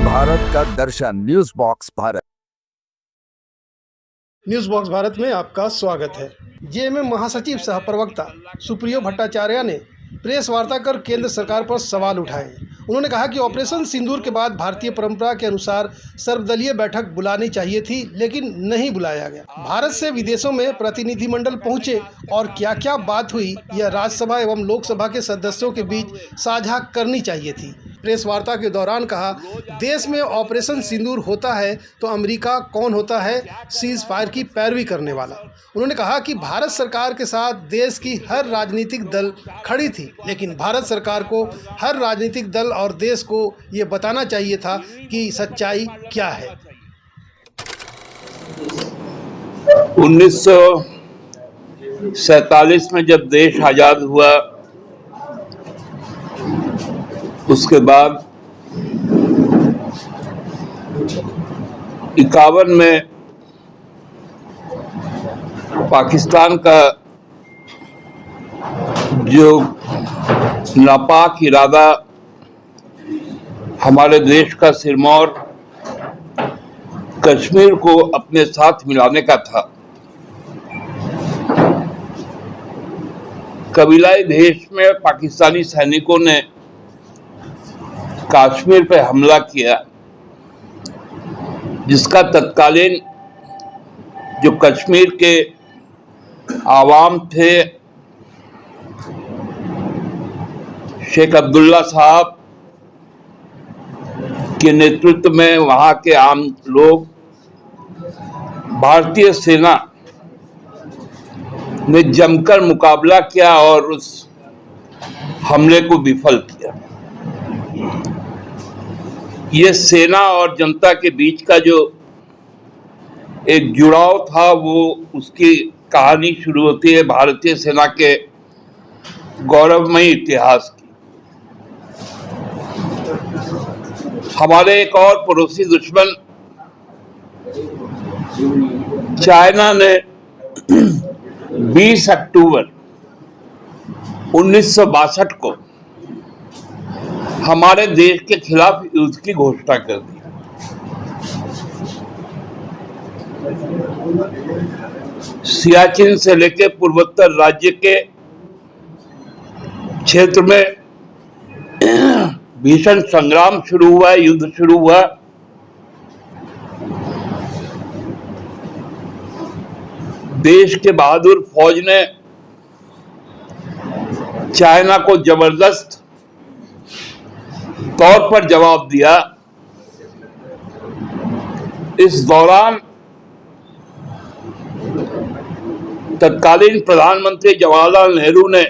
भारत का दर्शन news box Bharat. News box Bharat में आपका स्वागत है। जेएमएम महासचिव सह प्रवक्ता सुप्रियो भट्टाचार्य ने प्रेस वार्ता कर केंद्र सरकार पर सवाल उठाए। उन्होंने कहा कि ऑपरेशन सिंदूर के बाद भारतीय परंपरा के अनुसार सर्वदलीय बैठक बुलानी चाहिए थी, लेकिन नहीं बुलाया गया। भारत से विदेशों में प्रतिनिधिमंडल पहुंचे और क्या क्या बात हुई, यह राज्यसभा एवं लोकसभा के सदस्यों के बीच साझा करनी चाहिए थी। प्रेस वार्ता के दौरान कहा, देश में ऑपरेशन सिंदूर होता है तो अमेरिका कौन होता है सीज फायर की पैरवी करने वाला। उन्होंने कहा कि भारत सरकार के साथ देश की हर राजनीतिक दल खड़ी थी, लेकिन भारत सरकार को हर राजनीतिक दल और देश को ये बताना चाहिए था कि सच्चाई क्या है। 1947 में जब देश आजाद हुआ, उसके बाद 51 में पाकिस्तान का जो नापाक इरादा हमारे देश का सिरमौर कश्मीर को अपने साथ मिलाने का था, कबीलाई देश में पाकिस्तानी सैनिकों ने कश्मीर पे हमला किया, जिसका तत्कालीन जो कश्मीर के आवाम थे, शेख अब्दुल्ला साहब के नेतृत्व में वहां के आम लोग, भारतीय सेना ने जमकर मुकाबला किया और उस हमले को विफल किया। ये सेना और जनता के बीच का जो एक जुड़ाव था, वो उसकी कहानी शुरू होती है भारतीय सेना के गौरवमयी इतिहास की। हमारे एक और पड़ोसी दुश्मन चाइना ने 20 अक्टूबर 1962 को हमारे देश के खिलाफ युद्ध की घोषणा कर दी। सियाचिन से लेकर पूर्वोत्तर राज्य के क्षेत्र में भीषण संग्राम शुरू हुआ, युद्ध शुरू हुआ। देश के बहादुर फौज ने चाइना को जबरदस्त तौर पर जवाब दिया। इस दौरान तत्कालीन प्रधानमंत्री जवाहरलाल नेहरू ने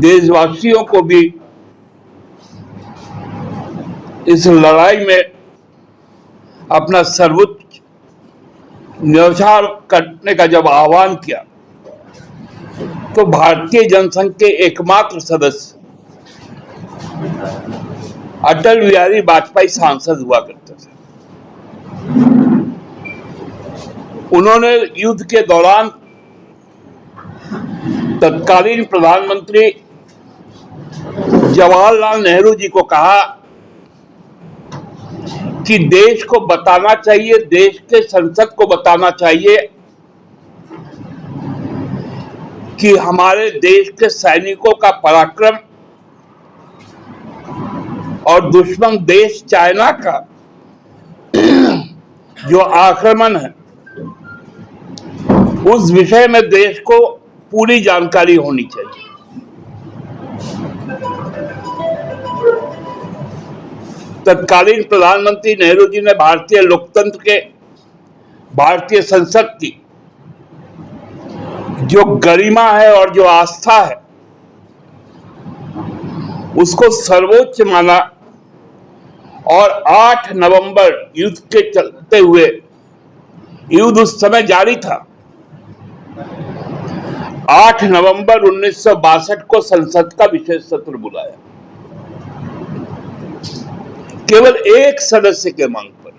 देशवासियों को भी इस लड़ाई में अपना सर्वोच्च न्यौछावर करने का जब आह्वान किया, तो भारतीय जनसंघ के एकमात्र सदस्य अटल बिहारी वाजपेयी सांसद हुआ करते थे। उन्होंने युद्ध के दौरान तत्कालीन प्रधानमंत्री जवाहरलाल नेहरू जी को कहा कि देश को बताना चाहिए, देश के संसद को बताना चाहिए कि हमारे देश के सैनिकों का पराक्रम और दुश्मन देश चाइना का जो आक्रमण है, उस विषय में देश को पूरी जानकारी होनी चाहिए। तत्कालीन प्रधानमंत्री नेहरू जी ने भारतीय लोकतंत्र के, भारतीय संसद की जो गरिमा है और जो आस्था है, उसको सर्वोच्च माना और 8 नवंबर युद्ध के चलते हुए, युद्ध उस समय जारी था, 8 नवंबर 1962 को संसद का विशेष सत्र बुलाया, केवल एक सदस्य के मांग पर।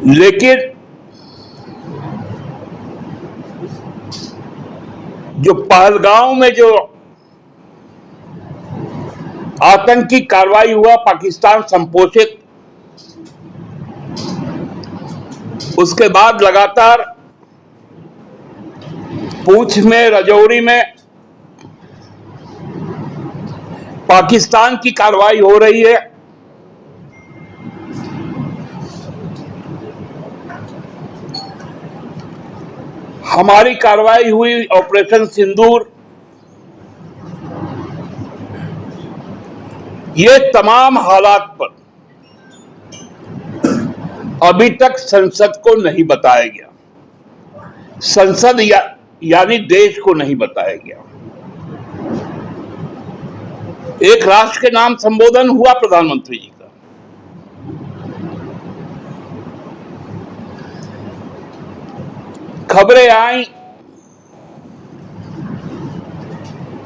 लेकिन जो पहलगांव में जो आतंकी कार्रवाई हुआ पाकिस्तान संपोषित, उसके बाद लगातार पूंछ में, राजौरी में पाकिस्तान की कार्रवाई हो रही है। हमारी कार्रवाई हुई ऑपरेशन सिंदूर। ये तमाम हालात पर अभी तक संसद को नहीं बताया गया, संसद यानी देश को नहीं बताया गया। एक राष्ट्र के नाम संबोधन हुआ प्रधानमंत्री जी का, खबरें आई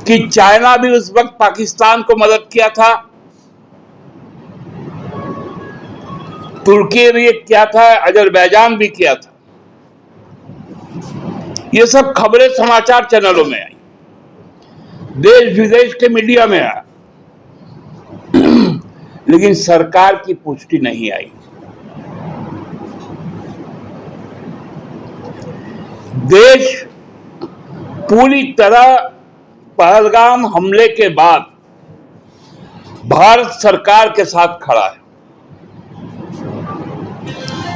कि चाइना भी उस वक्त पाकिस्तान को मदद किया था, तुर्की भी किया था, अजरबैजान भी किया था। ये सब खबरें समाचार चैनलों में आई, देश विदेश के मीडिया में आया, लेकिन सरकार की पुष्टि नहीं आई। देश पूरी तरह पहलगाम हमले के बाद भारत सरकार के साथ खड़ा है।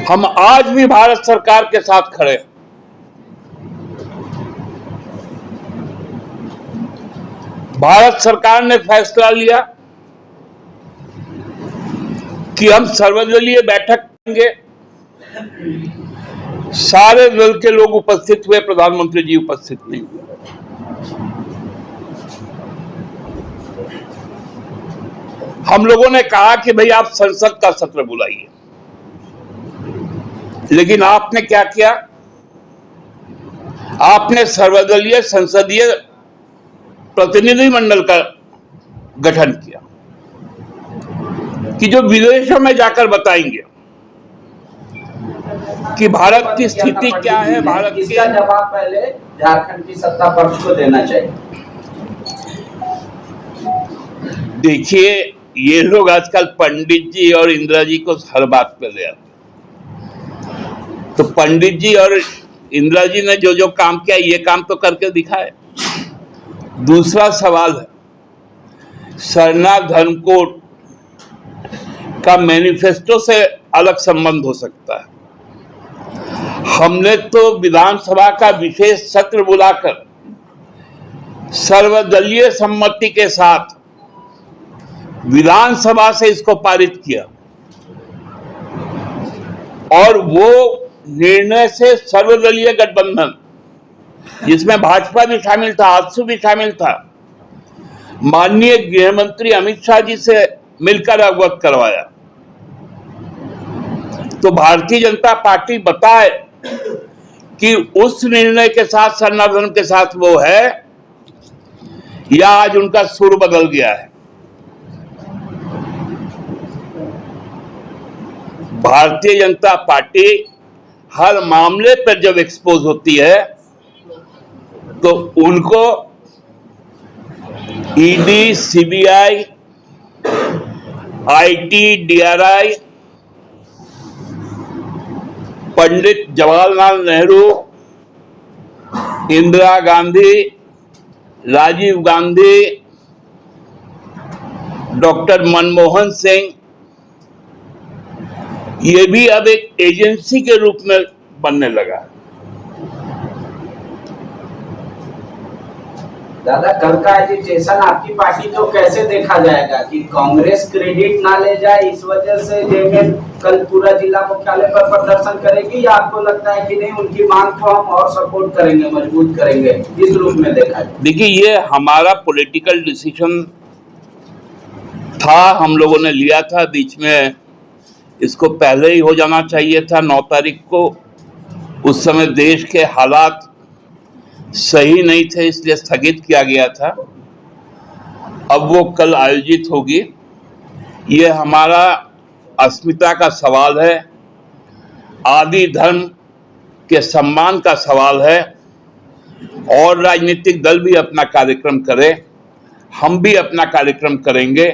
हम आज भी भारत सरकार के साथ खड़े हैं। भारत सरकार ने फैसला लिया कि हम सर्वदलीय बैठक करेंगे। सारे दल के लोग उपस्थित हुए, प्रधानमंत्री जी उपस्थित नहीं हुए। हम लोगों ने कहा कि भाई आप संसद का सत्र बुलाइए, लेकिन आपने क्या किया? आपने सर्वदलीय संसदीय प्रतिनिधिमंडल का गठन किया कि जो विदेशों में जाकर बताएंगे कि भारत की स्थिति क्या है। भारत इसका जवाब पहले झारखंड की सत्ता पक्ष को देना चाहिए। देखिए, ये लोग आजकल पंडित जी और इंदिरा जी को हर बात पे ले आते। तो पंडित जी और इंदिरा जी ने जो जो काम किया, ये काम तो करके दिखाए। दूसरा सवाल है, शरणार्थ धर्म कोड का मैनिफेस्टो से अलग संबंध हो सकता है। हमने तो विधानसभा का विशेष सत्र बुलाकर सर्वदलीय सम्मति के साथ विधानसभा से इसको पारित किया, और वो निर्णय से सर्वदलीय गठबंधन, जिसमें भाजपा भी शामिल था, आजसू भी शामिल था, माननीय गृह मंत्री अमित शाह जी से मिलकर अवगत करवाया। तो भारतीय जनता पार्टी बताए कि उस निर्णय के साथ, शरणार्थ धर्म के साथ वो है, या आज उनका सुर बदल गया है। भारतीय जनता पार्टी हर मामले पर जब एक्सपोज होती है तो उनको ED, CBI, IT, DRI, Pandit Jawaharlal Nehru, Indira Gandhi, Rajiv Gandhi, doctor Manmohan Singh, ये भी अब एक एजेंसी के रूप में बनने लगा है। दादा, कल का एजिटेशन आपकी पार्टी को कैसे देखा जाएगा कि कांग्रेस क्रेडिट ना ले जाए, इस वजह से जेएमएम कल पूरा जिला मुख्यालय पर प्रदर्शन करेगी, या आपको लगता है कि नहीं, उनकी मांग को हम और सपोर्ट करेंगे, मजबूत करेंगे, इस रूप में देखा जाए? देखिए, ये हमारा पॉलिटिकल डिसीजन था, हम लोगों ने लिया था। बीच में इसको पहले ही हो जाना चाहिए था, 9 तारीख को। उस समय देश के हालात सही नहीं थे, इसलिए स्थगित किया गया था। अब वो कल आयोजित होगी। ये हमारा अस्मिता का सवाल है, आदि धर्म के सम्मान का सवाल है, और राजनीतिक दल भी अपना कार्यक्रम करें, हम भी अपना कार्यक्रम करेंगे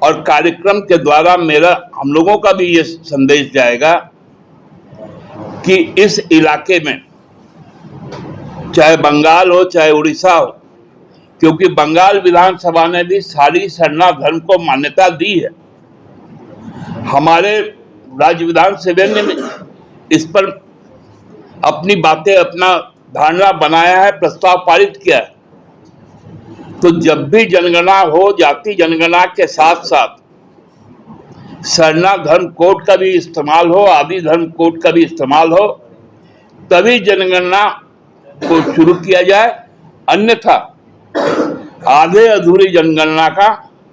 और कार्यक्रम के द्वारा हम लोगों का भी ये संदेश जाएगा कि इस इलाके में चाहे बंगाल हो चाहे उड़ीसा हो, क्योंकि बंगाल विधानसभा ने भी सारी सरना धर्म को मान्यता दी है। हमारे राज्य विधानसभा ने इस पर अपनी बातें, अपना धारणा बनाया है, प्रस्ताव पारित किया है। तो जब भी जनगणना हो, जाति जनगणना के साथ साथ सरना धर्म कोड का भी इस्तेमाल हो, आदि धर्म कोड का भी इस्तेमाल हो, तभी जनगणना को शुरू किया जाए। अन्यथा आधे अधूरी जनगणना का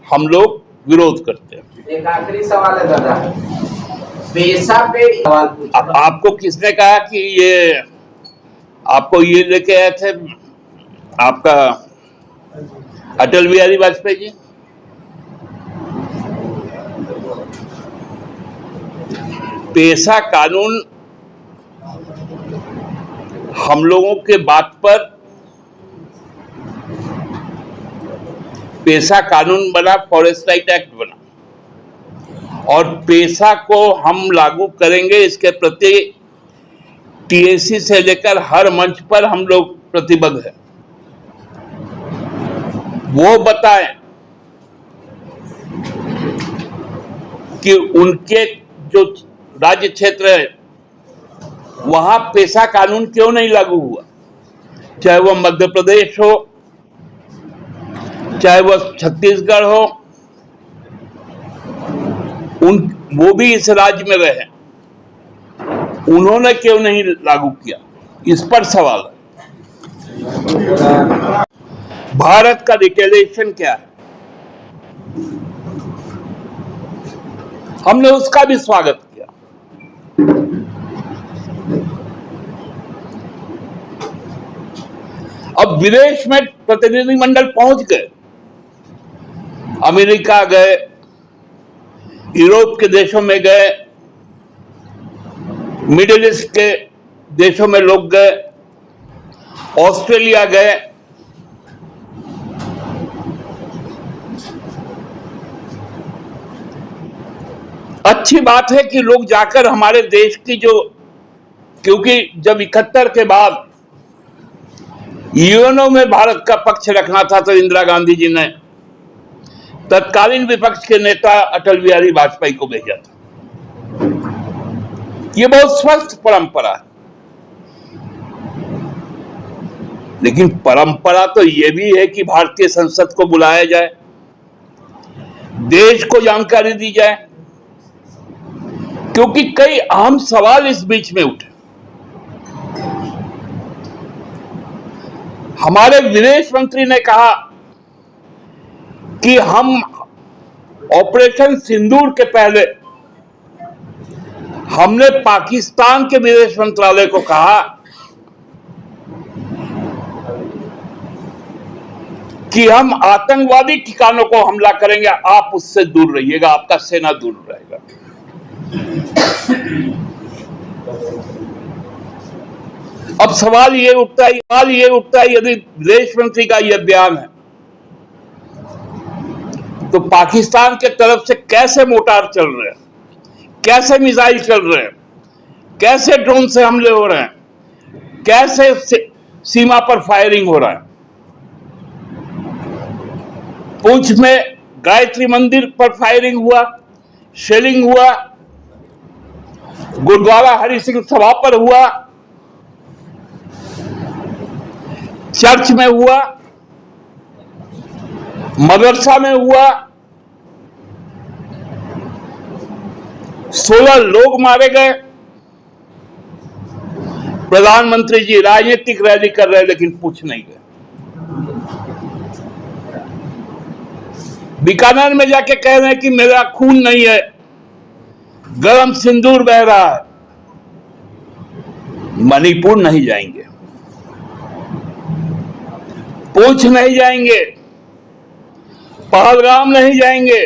हम लोग विरोध करते हैं। एक आखिरी सवाल है दादा, पेशा पे सवाल पूछा। आपको किसने कहा कि ये आपको ये लेके आए थे आपका अटल बिहारी वाजपेयी जी? पेशा कानून हम लोगों के बात पर पेशा कानून बना, फॉरेस्ट राइट एक्ट बना और पेशा को हम लागू करेंगे, इसके प्रति टीएसी से लेकर हर मंच पर हम लोग प्रतिबद्ध हैं। वो बताएं कि उनके जो राज्य क्षेत्र है वहां पेशा कानून क्यों नहीं लागू हुआ, चाहे वह मध्य प्रदेश हो, चाहे वह छत्तीसगढ़ हो, वो भी इस राज्य में रहे, उन्होंने क्यों नहीं लागू किया, इस पर सवाल है। भारत का रिटेलिएशन क्या है, हमने उसका भी स्वागत किया। अब विदेश में प्रतिनिधिमंडल पहुंच गए, अमेरिका गए, यूरोप के देशों में गए, मिडिल ईस्ट के देशों में लोग गए, ऑस्ट्रेलिया गए, अच्छी बात है कि लोग जाकर हमारे देश की क्योंकि जब 71 के बाद यूएनओ में भारत का पक्ष रखना था तो इंदिरा गांधी जी ने तत्कालीन विपक्ष के नेता अटल बिहारी वाजपेयी को भेजा था। ये बहुत स्वस्थ परंपरा है, लेकिन परंपरा तो ये भी है कि भारतीय संसद को बुलाया जाए, देश को जानकारी दी जाए, क्योंकि कई अहम सवाल इस बीच में उठे। हमारे विदेश मंत्री ने कहा कि हम ऑपरेशन सिंदूर के पहले हमने पाकिस्तान के विदेश मंत्रालय को कहा कि हम आतंकवादी ठिकानों को हमला करेंगे, आप उससे दूर रहिएगा, आपका सेना दूर रहेगा। अब सवाल ये उठता है यदि विदेश मंत्री का यह बयान है तो पाकिस्तान के तरफ से कैसे मोर्टार चल रहे हैं, कैसे मिसाइल चल रहे हैं, कैसे ड्रोन से हमले हो रहे हैं, कैसे सीमा पर फायरिंग हो रहा है। पुंछ में गायत्री मंदिर पर फायरिंग हुआ, शेलिंग हुआ, गुरुद्वारा हरि सिंह सभा पर हुआ, चर्च में हुआ, मदरसा में हुआ, 16 लोग मारे गए। प्रधानमंत्री जी राजनीतिक रैली कर रहे लेकिन पूछ नहीं गए। बीकानेर में जाके कह रहे हैं कि मेरा खून नहीं है, गरम सिंदूर बह रहा है। मणिपुर नहीं जाएंगे, पूंछ नहीं जाएंगे, पहलगाम नहीं जाएंगे,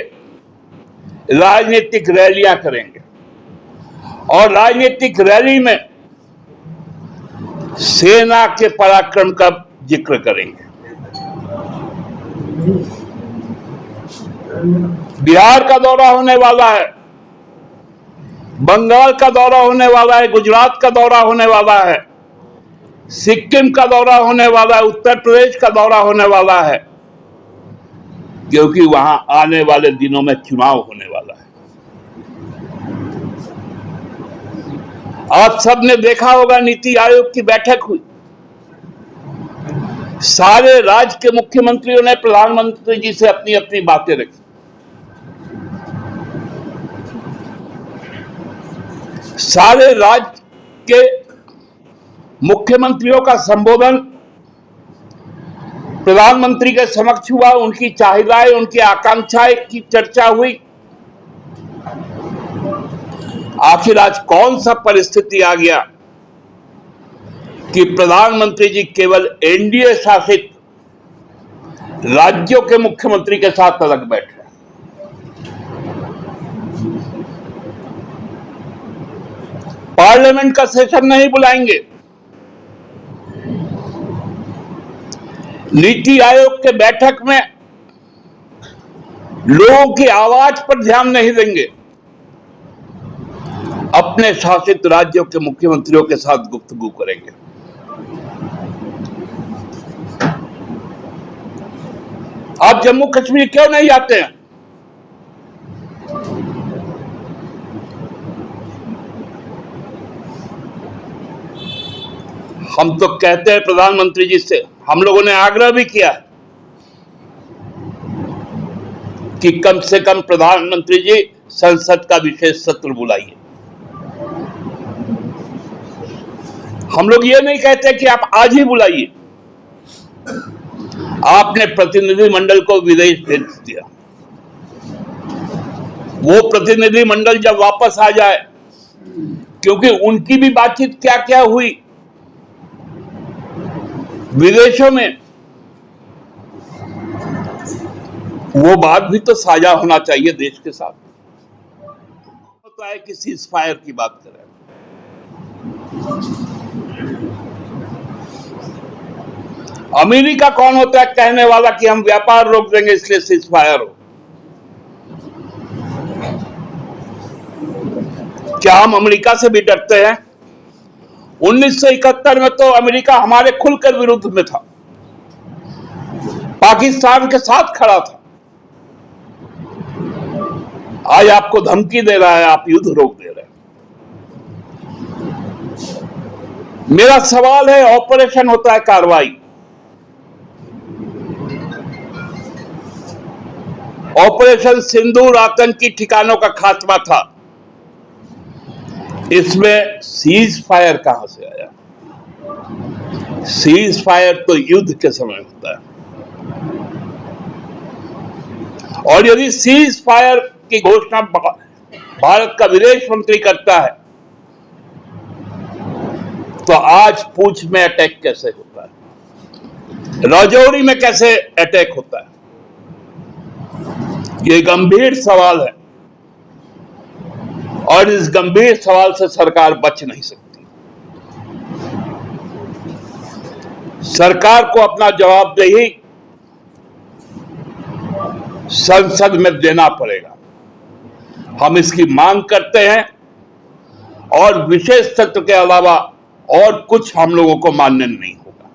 राजनीतिक रैलियां करेंगे और राजनीतिक रैली में सेना के पराक्रम का जिक्र करेंगे। बिहार का दौरा होने वाला है, बंगाल का दौरा होने वाला है, गुजरात का दौरा होने वाला है, सिक्किम का दौरा होने वाला है, उत्तर प्रदेश का दौरा होने वाला है, क्योंकि वहां आने वाले दिनों में चुनाव होने वाला है। आप सबने देखा होगा, नीति आयोग की बैठक हुई, सारे राज्य के मुख्यमंत्रियों ने प्रधानमंत्री जी से अपनी अपनी बातें रखी। सारे राज्य के मुख्यमंत्रियों का संबोधन प्रधानमंत्री के समक्ष हुआ, उनकी चाहिदाएं, उनकी आकांक्षाएं की चर्चा हुई। आखिर आज कौन सा परिस्थिति आ गया कि प्रधानमंत्री जी केवल एनडीए शासित राज्यों के मुख्यमंत्री के साथ अलग बैठ रहे हैं। पार्लियामेंट का सेशन नहीं बुलाएंगे, नीति आयोग के बैठक में लोगों की आवाज पर ध्यान नहीं देंगे, अपने शासित राज्यों के मुख्यमंत्रियों के साथ गुफ्तगू करेंगे। आप जम्मू कश्मीर क्यों नहीं जाते हैं? हम तो कहते हैं प्रधानमंत्री जी से, हम लोगों ने आग्रह भी किया है कि कम से कम प्रधानमंत्री जी संसद का विशेष सत्र बुलाइए। हम लोग ये नहीं कहते कि आप आज ही बुलाइए। आपने प्रतिनिधिमंडल को विदेश भेज दिया, वो प्रतिनिधिमंडल जब वापस आ जाए, क्योंकि उनकी भी बातचीत क्या क्या हुई विदेशों में, वो बात भी तो साझा होना चाहिए देश के साथ। होता है कि सीज़फायर की बात करें, अमेरिका कौन होता है कहने वाला कि हम व्यापार रोक देंगे इसलिए सीज़फायर हो? क्या हम अमेरिका से भी डरते हैं? 1971 में तो अमेरिका हमारे खुलकर विरुद्ध में था, पाकिस्तान के साथ खड़ा था। आज आपको धमकी दे रहा है, आप युद्ध रोक दे रहे हैं। मेरा सवाल है, ऑपरेशन होता है कार्रवाई, ऑपरेशन सिंदूर आतंकी ठिकानों का खात्मा था, इसमें सीज फायर कहां से आया? सीज फायर तो युद्ध के समय होता है, और यदि सीज फायर की घोषणा भारत का विदेश मंत्री करता है, तो आज पूंछ में अटैक कैसे होता है, राजौरी में कैसे अटैक होता है? ये गंभीर सवाल है, और इस गंभीर सवाल से सरकार बच नहीं सकती। सरकार को अपना जवाबदेही संसद में देना पड़ेगा। हम इसकी मांग करते हैं, और विशेष सत्र के अलावा और कुछ हम लोगों को मान्य नहीं होगा।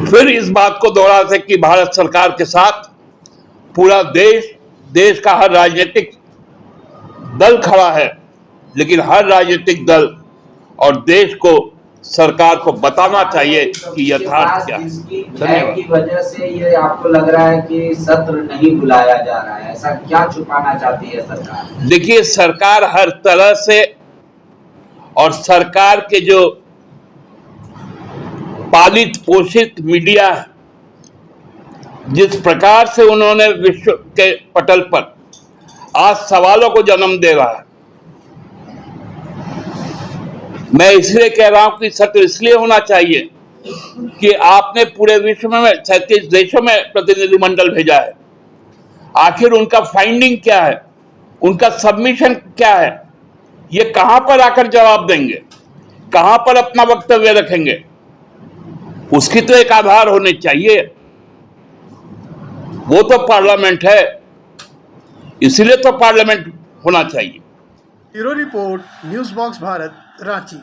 फिर इस बात को दोहराते कि भारत सरकार के साथ पूरा देश का हर राजनीतिक दल खड़ा है, लेकिन हर राजनीतिक दल और देश को, सरकार को बताना चाहिए कि यथार्थ क्या है। धन्यवाद। की वजह से ये आपको लग रहा है कि सत्र नहीं बुलाया जा रहा है, ऐसा क्या छुपाना चाहती है सरकार? देखिए, सरकार हर तरह से, और सरकार के जो पालित पोषित मीडिया है, जिस प्रकार से उन्होंने विश्व के पटल पर आज सवालों को जन्म दे रहा है, मैं इसलिए कह रहा हूं कि सत्र इसलिए होना चाहिए कि आपने पूरे विश्व में 37 देशों में प्रतिनिधिमंडल भेजा है। आखिर उनका फाइंडिंग क्या है, उनका सबमिशन क्या है, ये कहां पर आकर जवाब देंगे? कहां पर अपना वक्तव्य रखेंगे, उसकी तो एक आधार होनी चाहिए। वो तो पार्लियामेंट है, इसलिए तो पार्लियामेंट होना चाहिए। Bureau report, news box Bharat, Ranchi.